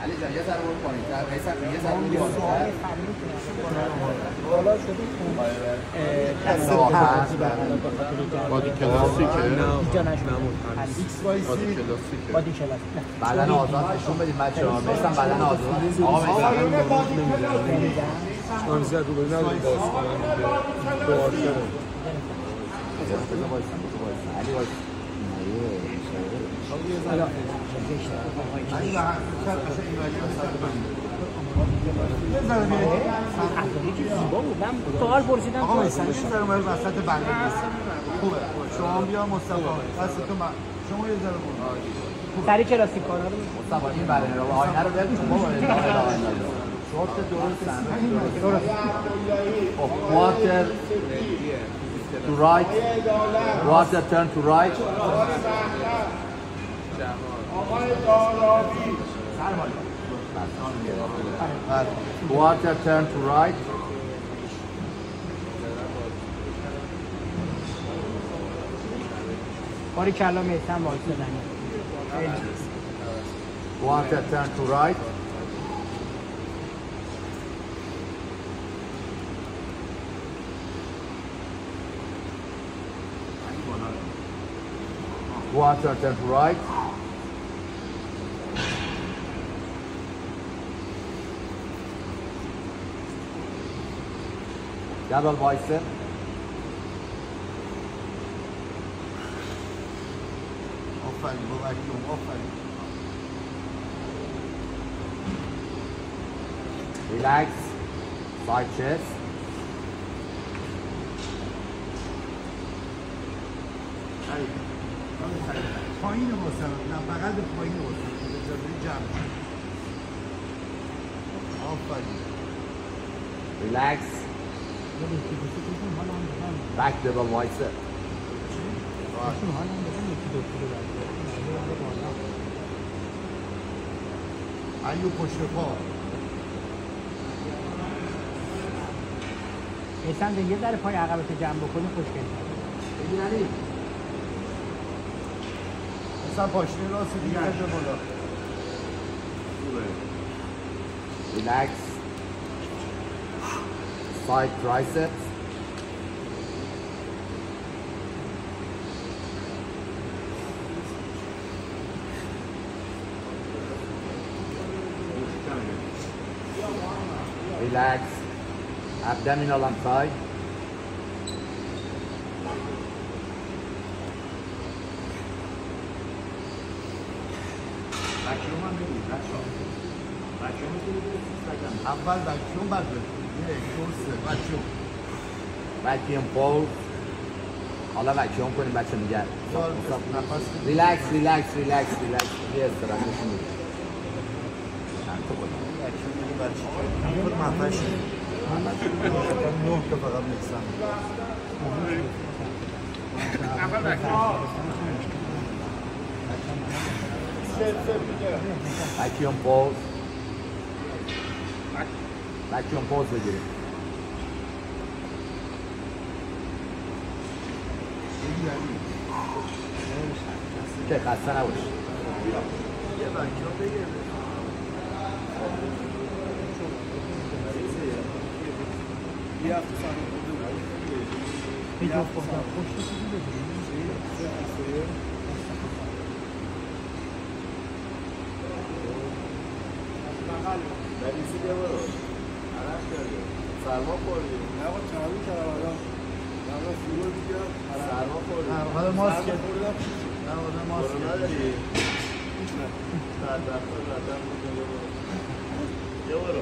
علی جان یه ذره برو پایین‌تر یه ذره برو بالا شده دست بادی کلاسیکه؟ اینجا نشون بادی کلاسیکه بادی کلاسیک بدن آزاد نشون بدید بچه‌ها مثلا بدن آزاد آقا من زیاد رو بری نداری باز کنم بار کردم علی وایس سوال پرسیدم آقا میسن یه ذره اومد وسط بنده خوبه شما بیا مصطفی دستتون شما یه ذره برو سری کلاسیک کارا رو مصطفی این برنامه رو آینه رو ببین شما با شورت درست quarter to right quarter turn to right quarter turn to right باری کلا میتم وایس دادنی quarter turn to right quarter turn to right جدول وایسه آفرین با وکیوم آفرین relax side chest پایین واسه نه بغل به پایین واسه اجازه جمع آفرین relax back double وایسه ایو پشت پا میسم یه ذره پای عقبت جمع بکنی خوشگل ببین علی مثلا پاشنه راست دیگه بده بالا relax side triceps relax abdominal and thigh اول وکیوم بعد یک دو سه وکیوم vacuum pose حالا vacuum کنیم بچه میگن نفس relax relax relax relax یه استراحت نشون بده چند تا بود وکیوم دیگه بچه خود مفش نه تا فقط میکسم vacuum pose vacuum pose بگیریم که خسته نباش یه وکیوم بگیر یه هفته سانه نریسی بیا برو عرق کرده سرما خوردیم نه با چنابی کردم الان نه سیگار دیگه سرما خوردیم حالا ماسک خوردم نه حالا ماسک نداری نه بدبخت بدم بیا برو